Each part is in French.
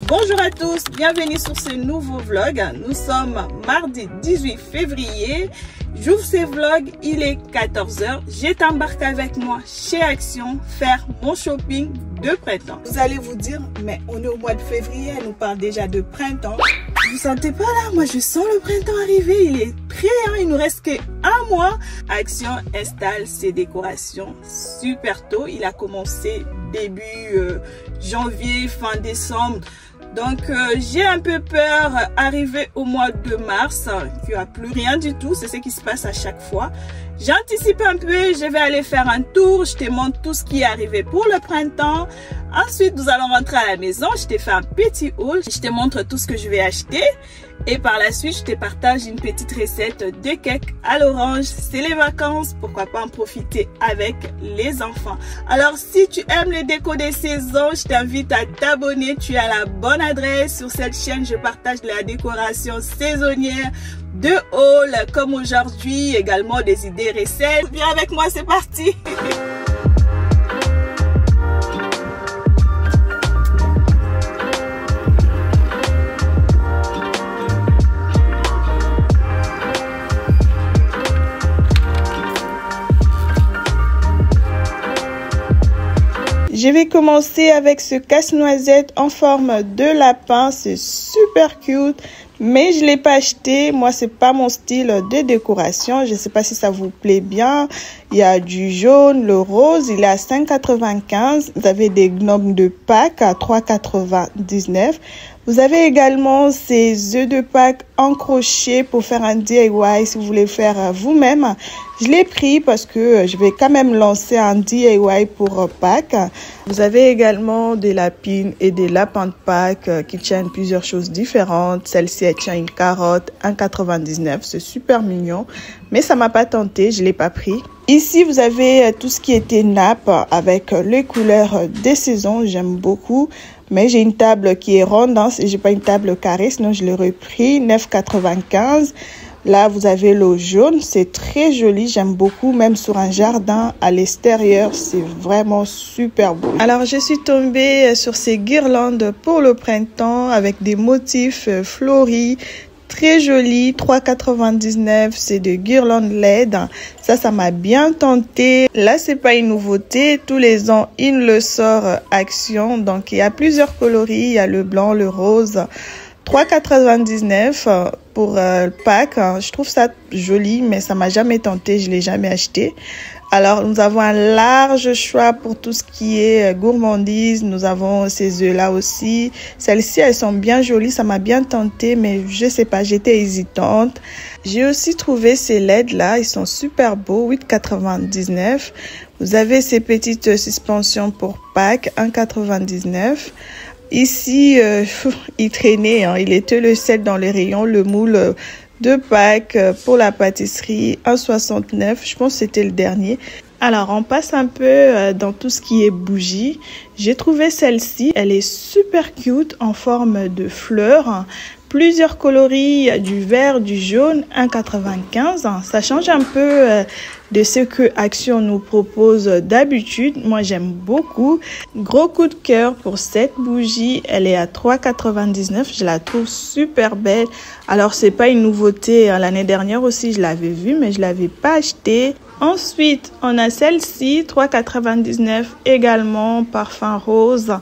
Bonjour à tous, bienvenue sur ce nouveau vlog. Nous sommes mardi 18 février. J'ouvre ce vlog, il est 14 h. J'ai embarqué avec moi chez Action faire mon shopping de printemps. Vous allez vous dire, mais on est au mois de février, elle nous parle déjà de printemps. Vous sentez pas là? Moi je sens le printemps arriver, il est prêt, hein? Il nous reste qu'un mois. Action installe ses décorations super tôt. Il a commencé début janvier, fin décembre. Donc j'ai un peu peur arrivé au mois de mars qu'il n'y a plus rien du tout. C'est ce qui se passe à chaque fois. J'anticipe un peu, je vais aller faire un tour, je te montre tout ce qui est arrivé pour le printemps. Ensuite, nous allons rentrer à la maison, je te fais un petit haul, je te montre tout ce que je vais acheter. Et par la suite, je te partage une petite recette de cake à l'orange. C'est les vacances, pourquoi pas en profiter avec les enfants. Alors, si tu aimes les décos des saisons, je t'invite à t'abonner. Tu es à la bonne adresse. Sur cette chaîne, je partage de la décoration saisonnière, de haul, comme aujourd'hui, également des idées recettes. Viens avec moi, c'est parti. Je vais commencer avec ce casse-noisette en forme de lapin. C'est super cute, mais je ne l'ai pas acheté. Moi, c'est pas mon style de décoration. Je ne sais pas si ça vous plaît bien. Il y a du jaune, le rose. Il est à 5,95 $. Vous avez des gnomes de Pâques à 3,99 $. Vous avez également ces œufs de Pâques en crochet pour faire un DIY si vous voulez faire vous-même. Je l'ai pris parce que je vais quand même lancer un DIY pour Pâques. Vous avez également des lapines et des lapins de Pâques qui tiennent plusieurs choses différentes. Celle-ci, elle tient une carotte, 1,99 $. C'est super mignon, mais ça m'a pas tenté, je l'ai pas pris. Ici, vous avez tout ce qui était nappe avec les couleurs des saisons. J'aime beaucoup. Mais j'ai une table qui est ronde, hein, j'ai pas une table carrée, sinon je l'ai repris, 9,95 $. Là, vous avez le jaune, c'est très joli, j'aime beaucoup, même sur un jardin à l'extérieur, c'est vraiment super beau. Alors, je suis tombée sur ces guirlandes pour le printemps avec des motifs fleuris. Très joli, 3,99 $. C'est de guirlandes LED. Ça m'a bien tenté. Là, c'est pas une nouveauté. Tous les ans, il le sort Action. Donc, il y a plusieurs coloris. Il y a le blanc, le rose. 3,99 $ pour Pâques. Je trouve ça joli, mais ça m'a jamais tenté. Je l'ai jamais acheté. Alors, nous avons un large choix pour tout ce qui est gourmandise. Nous avons ces œufs-là aussi. Celles-ci, elles sont bien jolies. Ça m'a bien tenté, mais je sais pas, j'étais hésitante. J'ai aussi trouvé ces LED-là. Ils sont super beaux, 8,99 $. Vous avez ces petites suspensions pour Pâques, 1,99 $. Ici, il traînait, hein. Il était le 7 dans les rayons, le moule de Pâques pour la pâtisserie, 1,69 $. Je pense que c'était le dernier. Alors, on passe un peu dans tout ce qui est bougies. J'ai trouvé celle-ci. Elle est super cute en forme de fleurs. Plusieurs coloris, du vert, du jaune, 1,95 $. Ça change un peu de ce que Action nous propose d'habitude. Moi, j'aime beaucoup. Gros coup de cœur pour cette bougie. Elle est à 3,99 $. Je la trouve super belle. Alors, c'est pas une nouveauté. L'année dernière aussi, je l'avais vue, mais je l'avais pas achetée. Ensuite, on a celle-ci, 3,99 $ également, parfum rose,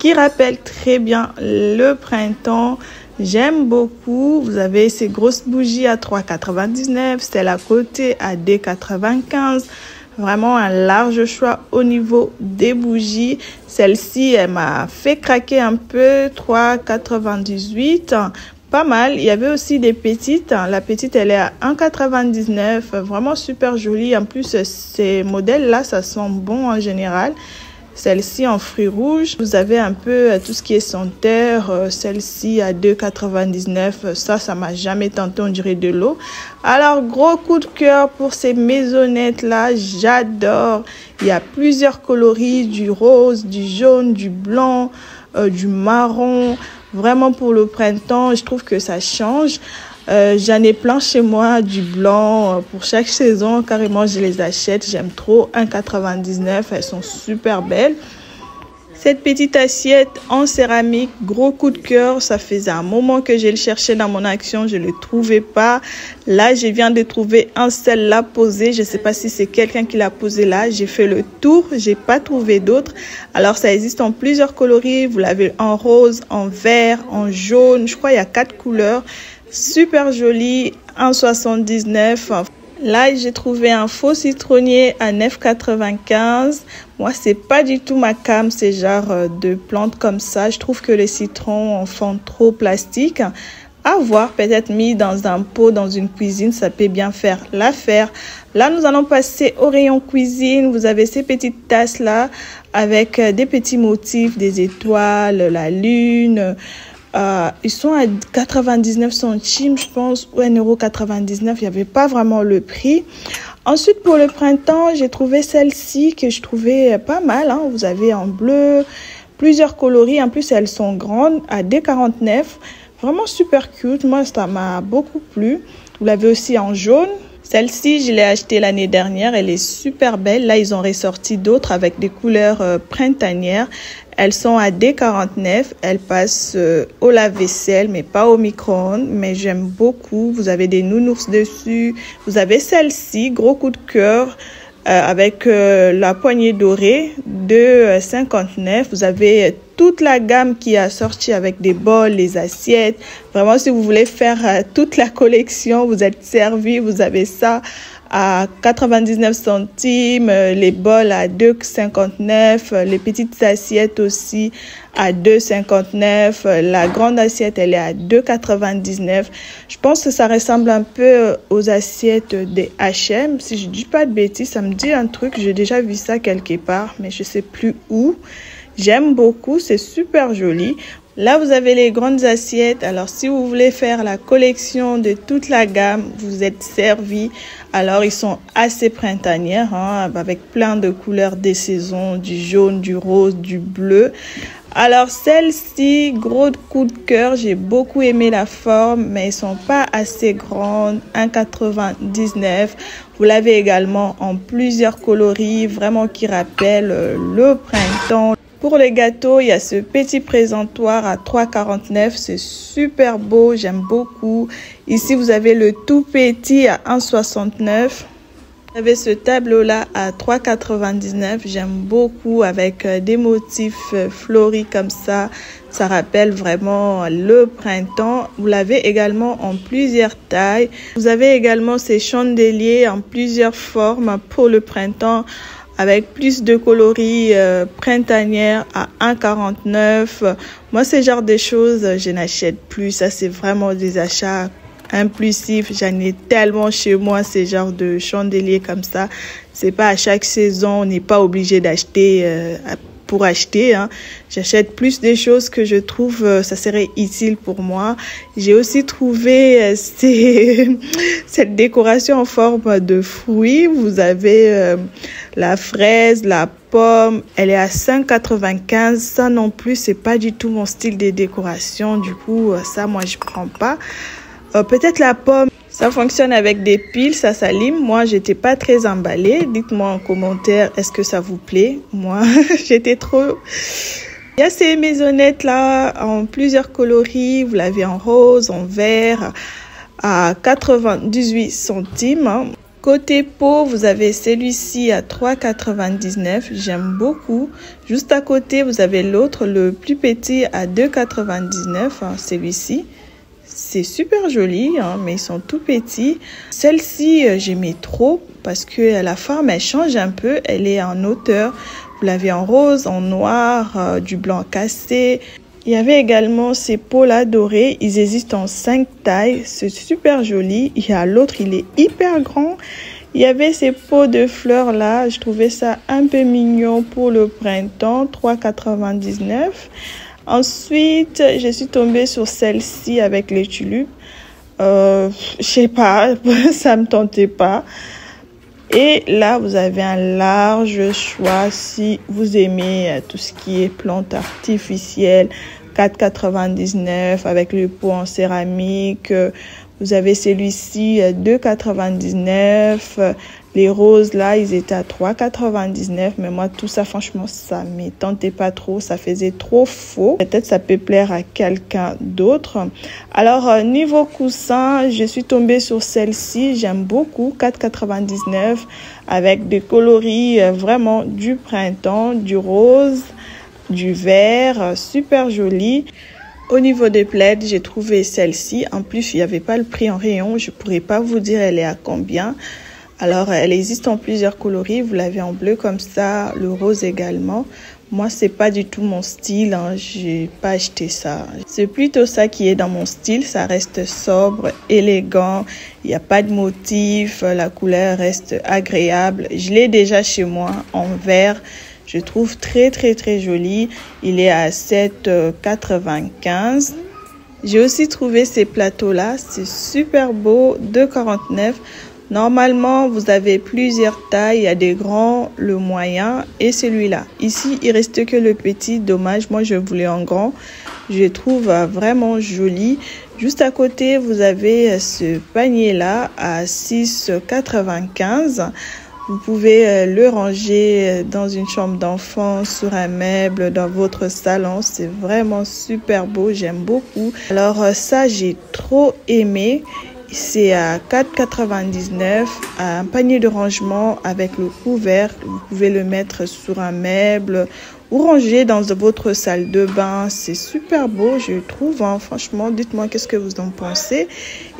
qui rappelle très bien le printemps. J'aime beaucoup. Vous avez ces grosses bougies à 3,99 $. Celle à côté à 2,95 $. Vraiment un large choix au niveau des bougies. Celle-ci, elle m'a fait craquer un peu. 3,98 $. Pas mal. Il y avait aussi des petites. La petite, elle est à 1,99 $. Vraiment super jolie. En plus, ces modèles-là, ça sent bon en général. Celle-ci en fruits rouges. Vous avez un peu tout ce qui est senteur. Celle-ci à 2,99 $. Ça m'a jamais tenté, on dirait de l'eau. Alors, gros coup de cœur pour ces maisonnettes-là. J'adore. Il y a plusieurs coloris, du rose, du jaune, du blanc, du marron. Vraiment pour le printemps, je trouve que ça change. J'en ai plein chez moi, du blanc pour chaque saison. Carrément, je les achète. J'aime trop. 1,99 $. Elles sont super belles. Cette petite assiette en céramique, gros coup de cœur. Ça faisait un moment que je le cherchais dans mon action, je ne le trouvais pas. Là, je viens de trouver un seul là posé. Je ne sais pas si c'est quelqu'un qui l'a posé là. J'ai fait le tour, j'ai pas trouvé d'autres. Alors, ça existe en plusieurs coloris. Vous l'avez en rose, en vert, en jaune. Je crois qu'il y a 4 couleurs. Super joli, 1,79 €. Là, j'ai trouvé un faux citronnier à 9,95 €. Moi, c'est pas du tout ma came, ces genres de plantes comme ça. Je trouve que les citrons en font trop plastique. À voir, peut-être mis dans un pot, dans une cuisine, ça peut bien faire l'affaire. Là, nous allons passer au rayon cuisine. Vous avez ces petites tasses-là avec des petits motifs, des étoiles, la lune. Ils sont à 99 centimes, je pense, ou 1,99 €. Il n'y avait pas vraiment le prix. Ensuite, pour le printemps, j'ai trouvé celle-ci que je trouvais pas mal. Hein. Vous avez en bleu, plusieurs coloris. En plus, elles sont grandes, à 2,49 €. Vraiment super cute. Moi, ça m'a beaucoup plu. Vous l'avez aussi en jaune. Celle-ci, je l'ai achetée l'année dernière. Elle est super belle. Là, ils ont ressorti d'autres avec des couleurs printanières. Elles sont à 2,49 €. Elles passent au lave-vaisselle, mais pas au micro-ondes. Mais j'aime beaucoup. Vous avez des nounours dessus. Vous avez celle-ci, gros coup de cœur, avec la poignée dorée de 59 €. Vous avez toute la gamme qui a sorti avec des bols, les assiettes. Vraiment, si vous voulez faire toute la collection, vous êtes servi. Vous avez ça à 99 centimes, les bols à 2,59 €, les petites assiettes aussi à 2,59 €, la grande assiette elle est à 2,99 €. Je pense que ça ressemble un peu aux assiettes des H&M, si je dis pas de bêtises, ça me dit un truc, j'ai déjà vu ça quelque part, mais je sais plus où. J'aime beaucoup, c'est super joli. Là, vous avez les grandes assiettes. Alors, si vous voulez faire la collection de toute la gamme, vous êtes servi. Alors, ils sont assez printanières, hein, avec plein de couleurs des saisons, du jaune, du rose, du bleu. Alors, celle-ci, gros coup de cœur. J'ai beaucoup aimé la forme, mais elles sont pas assez grandes. 1,99 €. Vous l'avez également en plusieurs coloris, vraiment qui rappellent le printemps. Pour les gâteaux, il y a ce petit présentoir à 3,49 €. C'est super beau, j'aime beaucoup. Ici, vous avez le tout petit à 1,69 €. Vous avez ce tableau-là à 3,99 €. J'aime beaucoup avec des motifs fleuris comme ça. Ça rappelle vraiment le printemps. Vous l'avez également en plusieurs tailles. Vous avez également ces chandeliers en plusieurs formes pour le printemps, avec plus de coloris printanières à 1,49 €. Moi, ce genre de choses, je n'achète plus. Ça, c'est vraiment des achats impulsifs. J'en ai tellement chez moi, ces genres de chandeliers comme ça. C'est pas à chaque saison, on n'est pas obligé d'acheter pour acheter. Hein. J'achète plus des choses que je trouve ça serait utile pour moi. J'ai aussi trouvé cette décoration en forme de fruits. Vous avez la fraise, la pomme. Elle est à 5,95 €. Ça non plus, c'est pas du tout mon style de décoration. Du coup, ça, moi, je prends pas. Peut-être la pomme. Ça fonctionne avec des piles, ça s'allume. Moi, j'étais pas très emballée. Dites-moi en commentaire, est-ce que ça vous plaît? Moi, j'étais trop... Il y a ces maisonnettes là en plusieurs coloris. Vous l'avez en rose, en vert, à 98 centimes. Côté pot, vous avez celui-ci à 3,99 €. J'aime beaucoup. Juste à côté, vous avez l'autre, le plus petit, à 2,99 €. Celui-ci. C'est super joli, hein, mais ils sont tout petits. Celle-ci, j'aimais trop parce que la forme, elle change un peu. Elle est en hauteur. Vous l'avez en rose, en noir, du blanc cassé. Il y avait également ces pots-là dorés. Ils existent en 5 tailles. C'est super joli. Il y a l'autre, il est hyper grand. Il y avait ces pots de fleurs là. Je trouvais ça un peu mignon pour le printemps. 3,99 €. Ensuite, je suis tombée sur celle-ci avec les tulipes. Je sais pas, ça me tentait pas. Et là, vous avez un large choix si vous aimez tout ce qui est plantes artificielles, 4,99 avec le pot en céramique. Vous avez celui-ci 2,99. Les roses là, ils étaient à 3,99. Mais moi, tout ça, franchement, ça ne me tentait pas trop. Ça faisait trop faux. Peut-être ça peut plaire à quelqu'un d'autre. Alors, niveau coussin, je suis tombée sur celle-ci. J'aime beaucoup. 4,99 avec des coloris vraiment du printemps, du rose, du vert. Super joli. Au niveau des plaids, j'ai trouvé celle-ci. En plus, il n'y avait pas le prix en rayon. Je ne pourrais pas vous dire elle est à combien. Alors, elle existe en plusieurs coloris. Vous l'avez en bleu comme ça, le rose également. Moi, c'est pas du tout mon style. Hein. J'ai pas acheté ça. C'est plutôt ça qui est dans mon style. Ça reste sobre, élégant. Il n'y a pas de motif. La couleur reste agréable. Je l'ai déjà chez moi en vert. Je trouve très joli. Il est à 7,95. J'ai aussi trouvé ces plateaux-là. C'est super beau. 2,49. Normalement, vous avez plusieurs tailles. Il y a des grands, le moyen et celui-là. Ici, il reste que le petit. Dommage, moi, je voulais en grand. Je le trouve vraiment joli. Juste à côté, vous avez ce panier-là à 6,95. Vous pouvez le ranger dans une chambre d'enfant, sur un meuble, dans votre salon. C'est vraiment super beau, j'aime beaucoup. Alors ça, j'ai trop aimé. C'est à 4,99, un panier de rangement avec le couvercle. Vous pouvez le mettre sur un meuble ou ranger dans votre salle de bain. C'est super beau, je trouve. Hein. Franchement, dites-moi qu'est-ce que vous en pensez.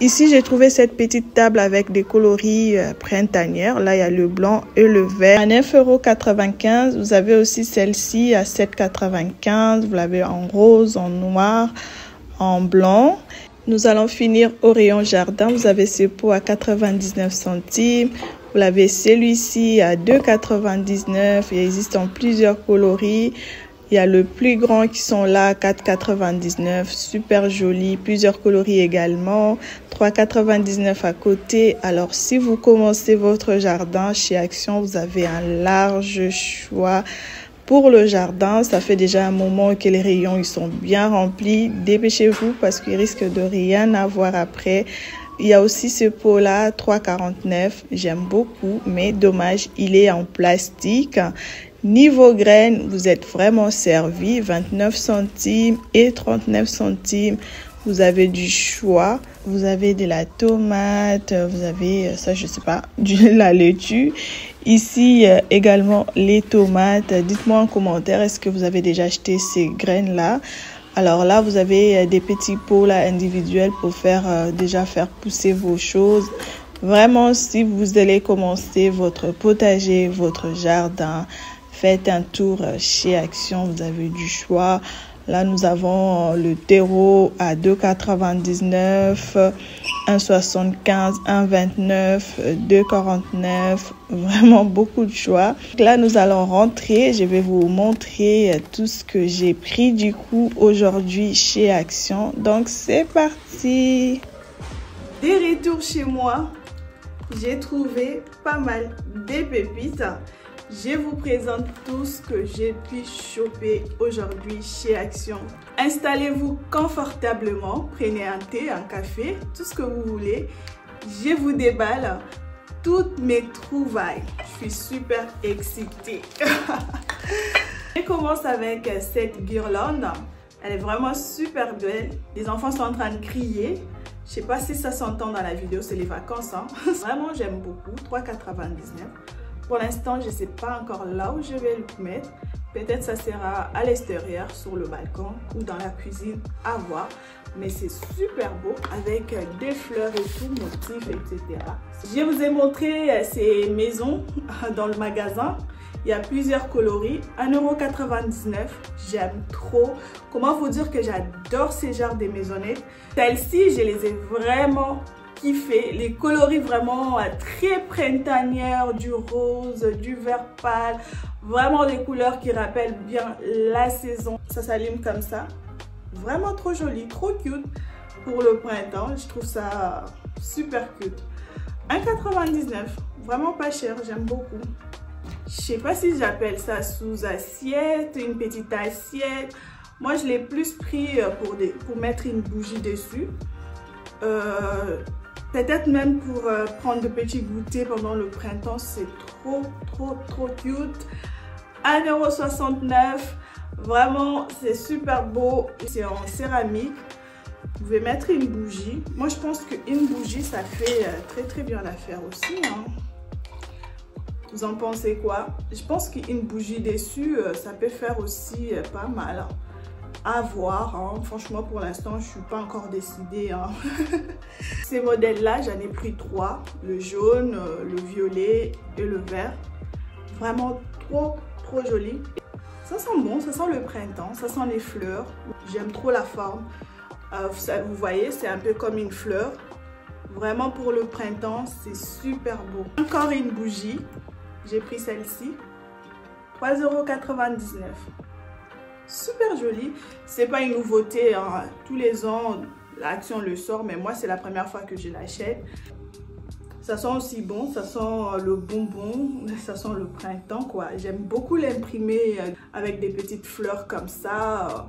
Ici, j'ai trouvé cette petite table avec des coloris printanières. Là, il y a le blanc et le vert. À 9,95 €. Vous avez aussi celle-ci à 7,95 €. Vous l'avez en rose, en noir, en blanc. Nous allons finir au rayon jardin. Vous avez ce pot à 99 centimes. Vous l'avez celui-ci à 2,99 €. Il existe en plusieurs coloris. Il y a le plus grand qui sont là, 4,99 €. Super joli. Plusieurs coloris également. 3,99 € à côté. Alors, si vous commencez votre jardin chez Action, vous avez un large choix. Pour le jardin, ça fait déjà un moment que les rayons ils sont bien remplis. Dépêchez-vous parce qu'il risque de rien avoir après. Il y a aussi ce pot-là, 3,49 €. J'aime beaucoup, mais dommage, il est en plastique. Niveau graines, vous êtes vraiment servi. 29 centimes et 39 centimes. Vous avez du choix. Vous avez de la tomate. Vous avez, ça je sais pas, de la laitue. Ici, également les tomates. Dites-moi en commentaire, est-ce que vous avez déjà acheté ces graines-là? Alors là, vous avez des petits pots là, individuels pour déjà faire pousser vos choses. Vraiment, si vous allez commencer votre potager, votre jardin, faites un tour chez Action. Vous avez du choix. Là, nous avons le terreau à 2,99, 1,75, 1,29, 2,49. Vraiment beaucoup de choix. Là, nous allons rentrer. Je vais vous montrer tout ce que j'ai pris du coup aujourd'hui chez Action. Donc, c'est parti. Des retours chez moi, j'ai trouvé pas mal de pépites. Je vous présente tout ce que j'ai pu choper aujourd'hui chez Action. Installez-vous confortablement, prenez un thé, un café, tout ce que vous voulez. Je vous déballe toutes mes trouvailles. Je suis super excitée. Je commence avec cette guirlande. Elle est vraiment super belle. Les enfants sont en train de crier. Je sais pas si ça s'entend dans la vidéo, c'est les vacances. Hein. Vraiment, j'aime beaucoup. 3,99 €. Pour l'instant, je ne sais pas encore là où je vais le mettre. Peut-être ça sera à l'extérieur, sur le balcon ou dans la cuisine, à voir. Mais c'est super beau avec des fleurs et tout, motifs, etc. Je vous ai montré ces maisons dans le magasin. Il y a plusieurs coloris. 1,99 €. J'aime trop. Comment vous dire que j'adore ces genres de maisonnettes. Celles-ci, je les ai vraiment kiffé. Les coloris vraiment très printanières, du rose, du vert pâle, vraiment des couleurs qui rappellent bien la saison. Ça s'allume comme ça, vraiment trop joli, trop cute pour le printemps. Je trouve ça super cute. 1,99 €, vraiment pas cher, j'aime beaucoup. Je sais pas si j'appelle ça sous assiette, une petite assiette Moi, je l'ai plus pris pour mettre une bougie dessus. Peut-être même pour prendre de petits goûters pendant le printemps. C'est trop cute. 1,69 €. Vraiment, c'est super beau. C'est en céramique. Vous pouvez mettre une bougie. Moi, je pense qu'une bougie, ça fait très bien l'affaire aussi, hein. Vous en pensez quoi? Je pense qu'une bougie dessus, ça peut faire aussi pas mal. À voir, hein. Franchement, pour l'instant, je ne suis pas encore décidée, hein. Ces modèles-là, j'en ai pris 3. Le jaune, le violet et le vert. Vraiment trop joli. Ça sent bon, ça sent le printemps, ça sent les fleurs. J'aime trop la forme. Vous voyez, c'est un peu comme une fleur. Vraiment pour le printemps, c'est super beau. Encore une bougie. J'ai pris celle-ci. 3,99 €. Super jolie. C'est pas une nouveauté, hein. Tous les ans, l'Action le sort, mais moi, c'est la première fois que je l'achète. Ça sent aussi bon, ça sent le bonbon, ça sent le printemps, quoi. J'aime beaucoup l'imprimer avec des petites fleurs comme ça.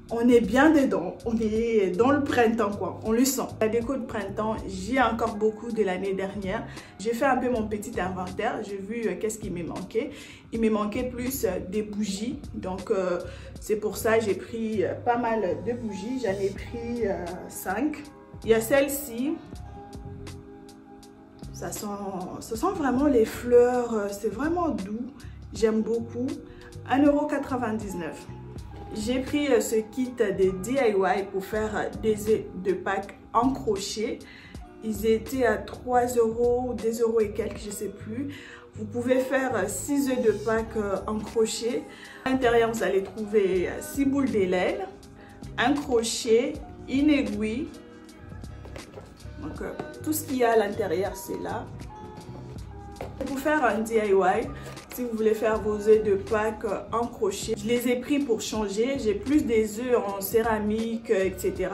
On est bien dedans, on est dans le printemps, quoi. On le sent. La déco de printemps, j'ai encore beaucoup de l'année dernière. J'ai fait un peu mon petit inventaire. J'ai vu qu'est-ce qui me manquait. Il me manquait plus des bougies. Donc, c'est pour ça que j'ai pris pas mal de bougies. J'en ai pris 5. Il y a celle-ci. Ça sent vraiment les fleurs, c'est vraiment doux, j'aime beaucoup. 1,99 €. J'ai pris ce kit de DIY pour faire des œufs de Pâques en crochet. Ils étaient à 3 €, 2 € et quelques, je ne sais plus. Vous pouvez faire 6 œufs de Pâques en crochet. À l'intérieur, vous allez trouver 6 boules de laine, un crochet, une aiguille. Donc, tout ce qu'il y a à l'intérieur, c'est là. Pour faire un DIY, si vous voulez faire vos œufs de Pâques en crochet, je les ai pris pour changer. J'ai plus des œufs en céramique, etc.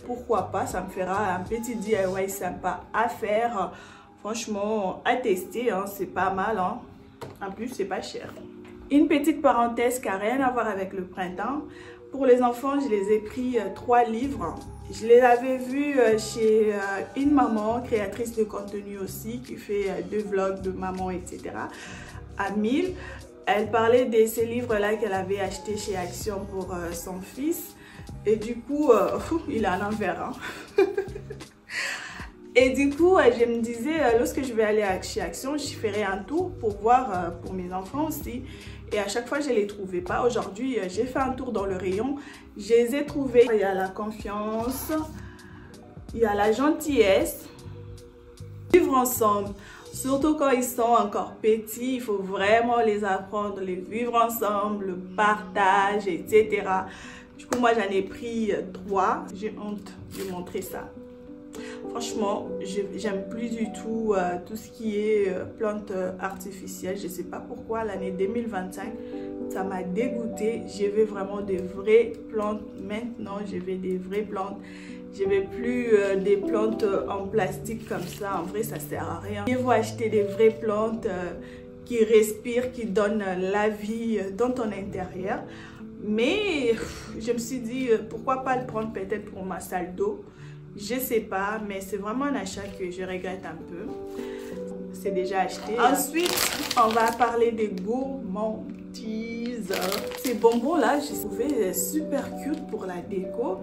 Pourquoi pas, ça me fera un petit DIY sympa à faire. Franchement, à tester, hein, c'est pas mal, hein. En plus, c'est pas cher. Une petite parenthèse qui n'a rien à voir avec le printemps. Pour les enfants, je les ai pris 3 livres. Je les avais vus chez une maman, créatrice de contenu aussi, qui fait 2 vlogs de maman, etc. à 1000. Elle parlait de ces livres-là qu'elle avait achetés chez Action pour son fils. Et du coup, il a l'envers, hein. Et du coup, je me disais, lorsque je vais aller chez Action, je ferai un tour pour voir pour mes enfants aussi. Et à chaque fois, je ne les trouvais pas. Aujourd'hui, j'ai fait un tour dans le rayon. Je les ai trouvés. Il y a la confiance, il y a la gentillesse. Vivre ensemble, surtout quand ils sont encore petits, il faut vraiment les apprendre, les vivre ensemble, le partage, etc. Du coup, moi, j'en ai pris 3. J'ai honte de montrer ça. Franchement, j'aime plus du tout tout ce qui est plantes artificielles. Je ne sais pas pourquoi l'année 2025, ça m'a dégoûtée. Je veux vraiment des vraies plantes. Maintenant, je veux des vraies plantes. Je ne veux plus des plantes en plastique comme ça. En vrai, ça ne sert à rien. Il faut acheter des vraies plantes qui respirent, qui donnent la vie dans ton intérieur. Mais je me suis dit, pourquoi pas le prendre peut-être pour ma salle d'eau. Je sais pas, mais c'est vraiment un achat que je regrette un peu. C'est déjà acheté. Ensuite, on va parler des gourmandises. Ces bonbons-là, j'ai trouvé super cute pour la déco.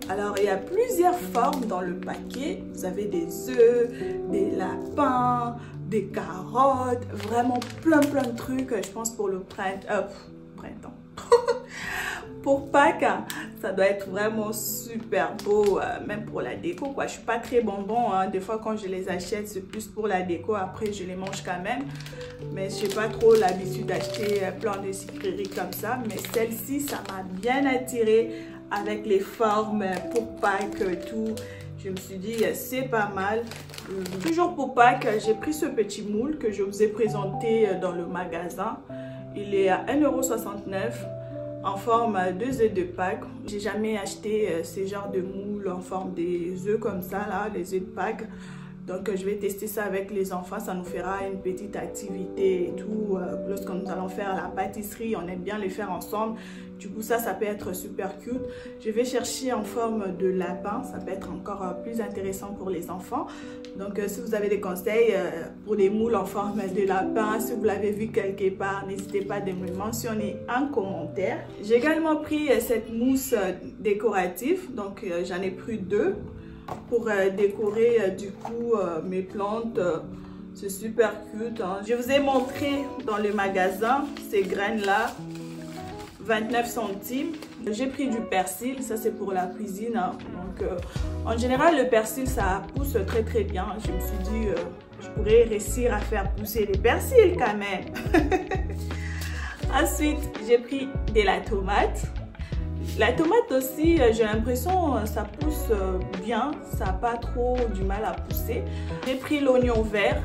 Alors, il y a plusieurs formes dans le paquet. Vous avez des œufs, des lapins, des carottes. Vraiment plein de trucs, je pense, pour le printemps. Pour Pâques, ça doit être vraiment super beau, même pour la déco, quoi. Je suis pas très bonbon, hein. Des fois quand je les achète, c'est plus pour la déco. Après, je les mange quand même. Mais je n'ai pas trop l'habitude d'acheter plein de sucreries comme ça. Mais celle-ci, ça m'a bien attirée avec les formes pour Pâques, tout. Je me suis dit, c'est pas mal. Toujours pour Pâques, j'ai pris ce petit moule que je vous ai présenté dans le magasin. Il est à 1,69 € en forme de œufs de Pâques. J'ai jamais acheté ce genre de moule en forme des œufs comme ça, là, les œufs de Pâques. Donc je vais tester ça avec les enfants, ça nous fera une petite activité et tout. Lorsque nous allons faire la pâtisserie, on aime bien les faire ensemble. Du coup ça peut être super cute. Je vais chercher en forme de lapin, ça peut être encore plus intéressant pour les enfants. Donc si vous avez des conseils pour les moules en forme de lapin, si vous l'avez vu quelque part, n'hésitez pas à me mentionner en commentaire. J'ai également pris cette mousse décorative, donc j'en ai pris 2 pour décorer du coup mes plantes. C'est super cute, hein. Je vous ai montré dans le magasin ces graines là, 29 centimes. J'ai pris du persil, ça c'est pour la cuisine, hein. Donc en général le persil ça pousse très bien. Je me suis dit je pourrais réussir à faire pousser les persils quand même. Ensuite j'ai pris de la tomate. La tomate aussi, j'ai l'impression ça pousse bien, ça n'a pas trop du mal à pousser. J'ai pris l'oignon vert,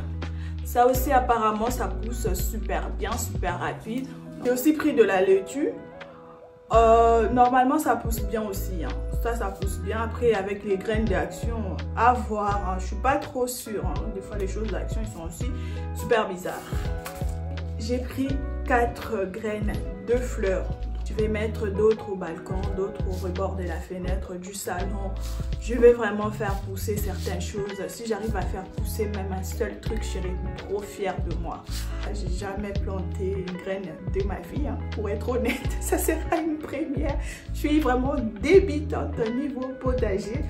ça aussi apparemment ça pousse super bien, super rapide. J'ai aussi pris de la laitue, normalement ça pousse bien aussi, hein. Ça pousse bien. Après avec les graines d'action, à voir, hein. Je suis pas trop sûre, hein. Des fois les choses d'action ils sont aussi super bizarres. J'ai pris 4 graines de fleurs. Je vais mettre d'autres au balcon, d'autres au rebord de la fenêtre du salon. Je vais vraiment faire pousser certaines choses. Si j'arrive à faire pousser même un seul truc, je serai trop fière de moi. J'ai jamais planté une graine de ma vie, hein. Pour être honnête, ça sera une première. Je suis vraiment débutante au niveau potager.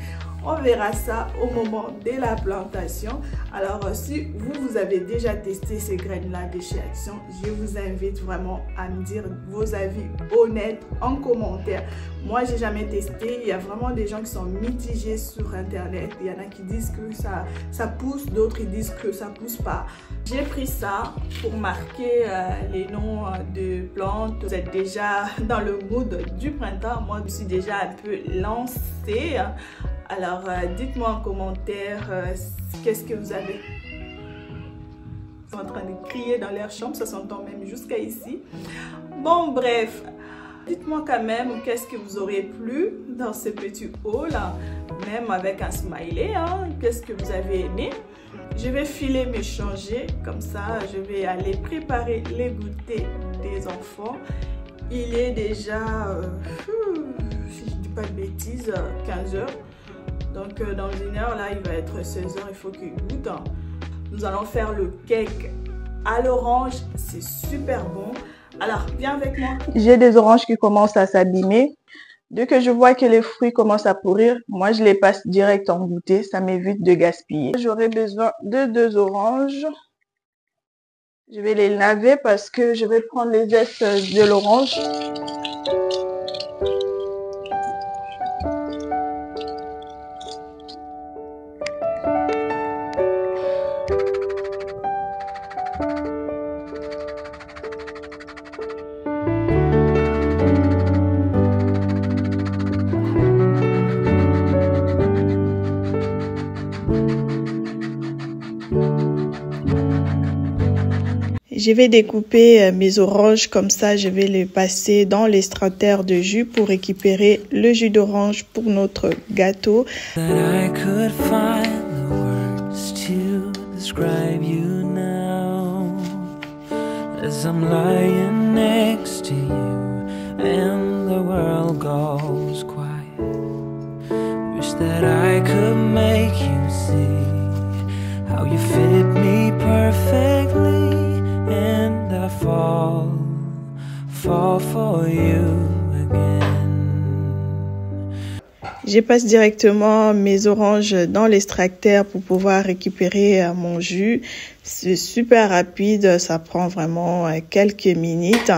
On verra ça au moment de la plantation. Alors si vous avez déjà testé ces graines là de chez Action, je vous invite vraiment à me dire vos avis honnêtes en commentaire. Moi j'ai jamais testé, il y a vraiment des gens qui sont mitigés sur internet. Il y en a qui disent que ça pousse, d'autres ils disent que ça pousse pas. J'ai pris ça pour marquer les noms de plantes. Vous êtes déjà dans le mood du printemps, moi je suis déjà un peu lancée. Alors, dites-moi en commentaire qu'est-ce que vous avez. Ils sont en train de crier dans leur chambre, ça s'entend même jusqu'à ici. Bon, bref, dites-moi quand même qu'est-ce que vous aurez plu dans ce petit haul, même avec un smiley, hein. Qu'est-ce que vous avez aimé. Je vais filer me changer, comme ça, je vais aller préparer les goûters des enfants. Il est déjà, si je ne dis pas de bêtises, 15 h. Donc dans 1 heure là il va être 16 h, il faut qu'il goûte. Nous allons faire le cake à l'orange, c'est super bon. Alors viens avec moi. J'ai des oranges qui commencent à s'abîmer. Dès que je vois que les fruits commencent à pourrir, moi je les passe direct en goûter, ça m'évite de gaspiller. J'aurai besoin de 2 oranges. Je vais les laver parce que je vais prendre les zestes de l'orange. Je vais découper mes oranges comme ça, je vais les passer dans l'extracteur de jus pour récupérer le jus d'orange pour notre gâteau. Je passe directement mes oranges dans l'extracteur pour pouvoir récupérer mon jus. C'est super rapide, ça prend vraiment quelques minutes.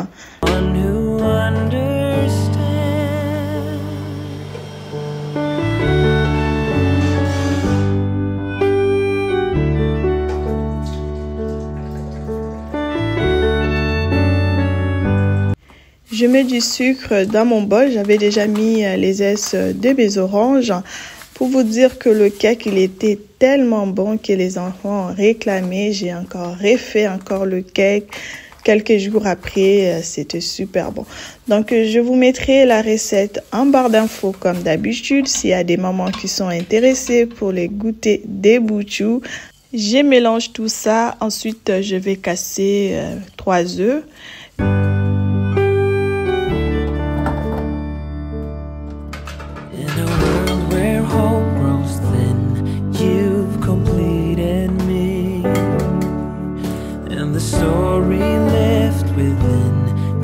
Je mets du sucre dans mon bol. J'avais déjà mis les zestes de mes oranges. Pour vous dire que le cake, il était tellement bon que les enfants ont réclamé. J'ai encore refait le cake quelques jours après, c'était super bon. Donc, je vous mettrai la recette en barre d'infos comme d'habitude. S'il y a des mamans qui sont intéressées pour les goûter des boutchous, je mélange tout ça. Ensuite, je vais casser 3 œufs.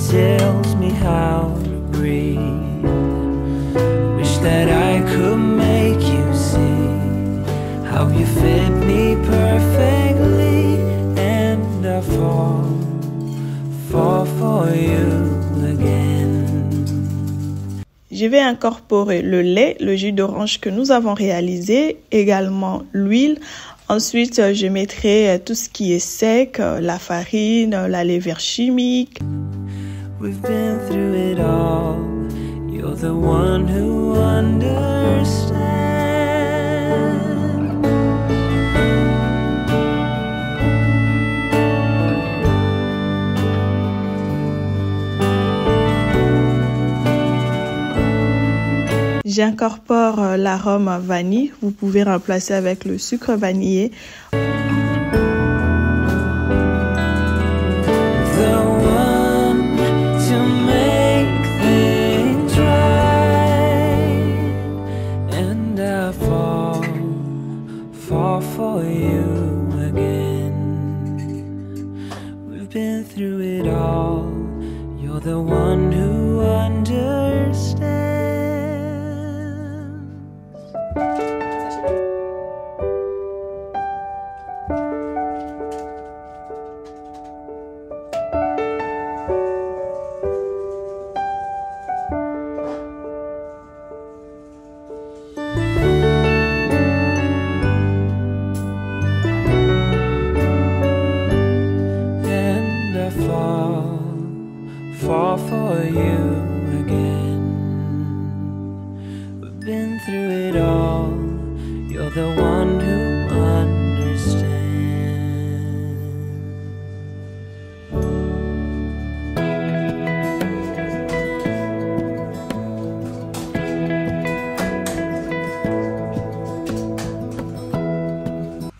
Tells me how to breathe. Wish that I could make you see how you fit me perfectly, and I fall for you again. Je vais incorporer le lait, le jus d'orange que nous avons réalisé, également l'huile. Ensuite, je mettrai tout ce qui est sec, la farine, la levure chimique. We've been through it all. You're the one who understands. J'incorpore l'arôme vanille. Vous pouvez remplacer avec le sucre vanillé. For you again. We've been through it all. You're the one who understands. Fall for you again. We've been through it all. You're the one who understands.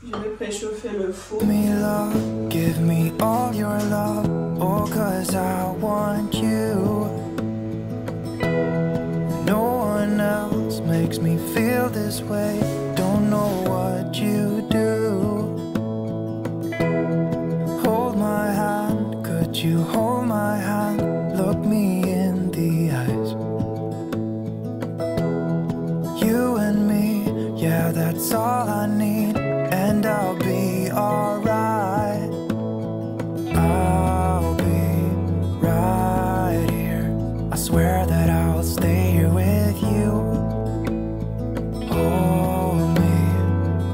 Je vais préchauffer le four. Give me all your love. Oh, 'cause I want you. No one else makes me feel this way. Don't know what you do. Hold my hand, could you hold my hand? Look me in the eyes. You and me, yeah, that's all I need. And I'll be alright. I'll be right here. I swear that I'll stay here with you. Hold me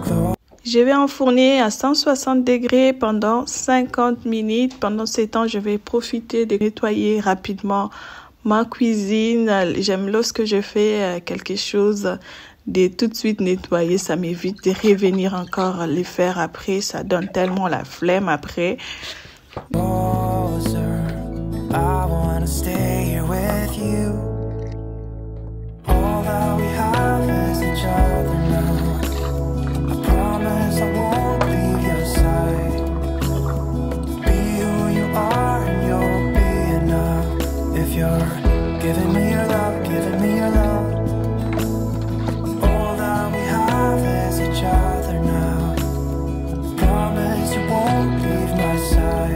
close. Je vais enfourner à 160 degrés pendant 50 minutes. Pendant ce temps, je vais profiter de nettoyer rapidement ma cuisine. J'aime lorsque je fais quelque chose de tout de suite nettoyer. Ça m'évite de revenir encore les faire après. Ça donne tellement la flemme après. Closer, I wanna stay here with you. All that we have is each other now. I promise I won't leave your side. Be who you are and you'll be enough. If you're giving me your love, giving me your love. All that we have is each other now. I promise you won't leave my side.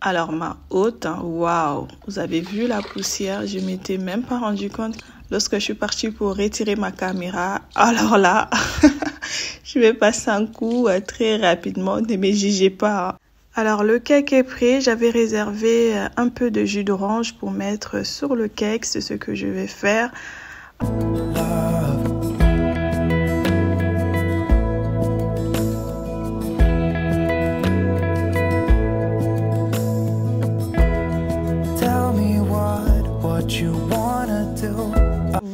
Alors ma hôte, waouh, vous avez vu la poussière, je m'étais même pas rendu compte lorsque je suis partie pour retirer ma caméra. Alors là, je vais passer un coup très rapidement, ne me jugez pas. Alors le cake est prêt, j'avais réservé un peu de jus d'orange pour mettre sur le cake, c'est ce que je vais faire.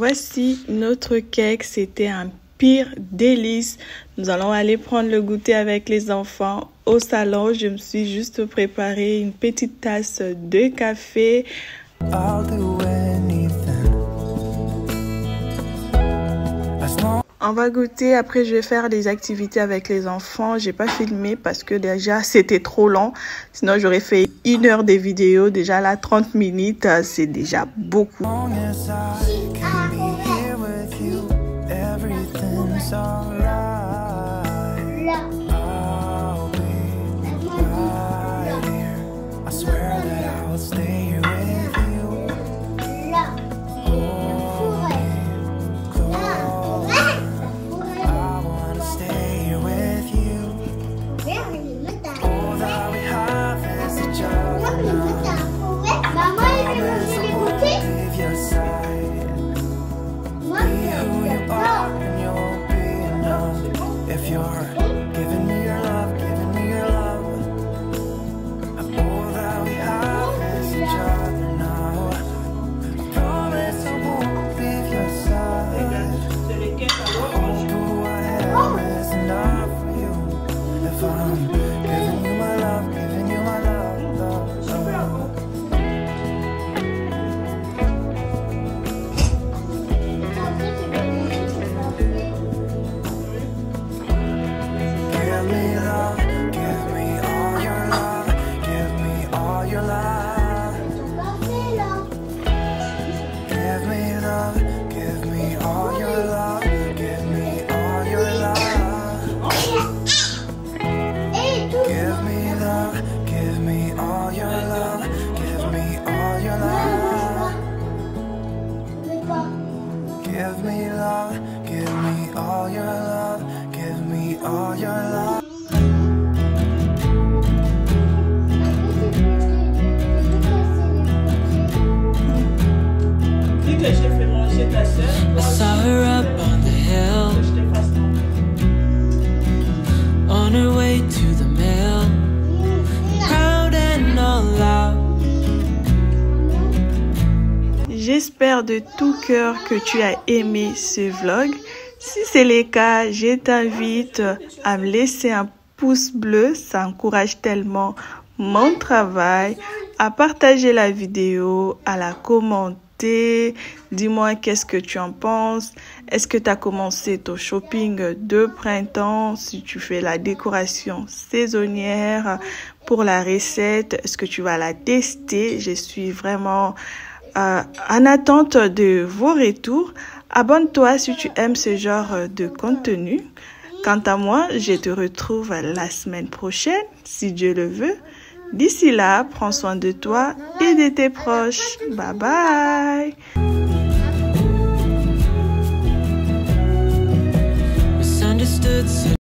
Voici notre cake, c'était un pire délice. Nous allons aller prendre le goûter avec les enfants au salon. Je me suis juste préparé une petite tasse de café. I'll do anything. As long On va goûter, après je vais faire des activités avec les enfants. J'ai pas filmé parce que déjà c'était trop long. Sinon j'aurais fait 1 heure de vidéo. Déjà là 30 minutes, c'est déjà beaucoup. as I can be here with you, everything's alright. I'll be right here. I swear that I'll stay here with you. Hold me close. I wanna stay here with you. All that we have is each other now. Promise I won't leave your side. Be who you are and you'll be enough. If you're giving me your love, giving me your love. All that we have is each other now. Promise I won't leave your side. All who I am is enough for you. If I'm giving you my love, giving you my love, love, love. Give me love, give me all your love, give me all your love. Give me love, give me all your love, give me all your love. Give me love, give me all your love, give me all your love. Give me love, give me all your love, give me all your love. Dis que j'ai fait manger ta soeur. I saw her up on the hill, Je te fasse on her way to the mill, proud and all out. J'espère de tout cœur que tu as aimé ce vlog. Si c'est le cas, je t'invite à me laisser un pouce bleu. Ça encourage tellement mon travail. À partager la vidéo, à la commenter. Dis-moi qu'est-ce que tu en penses. Est-ce que tu as commencé ton shopping de printemps? Si tu fais la décoration saisonnière pour la recette, est-ce que tu vas la tester? Je suis vraiment en attente de vos retours. Abonne-toi si tu aimes ce genre de contenu. Quant à moi, je te retrouve la semaine prochaine, si Dieu le veut. D'ici là, prends soin de toi et de tes proches. Bye bye. Misunderstood.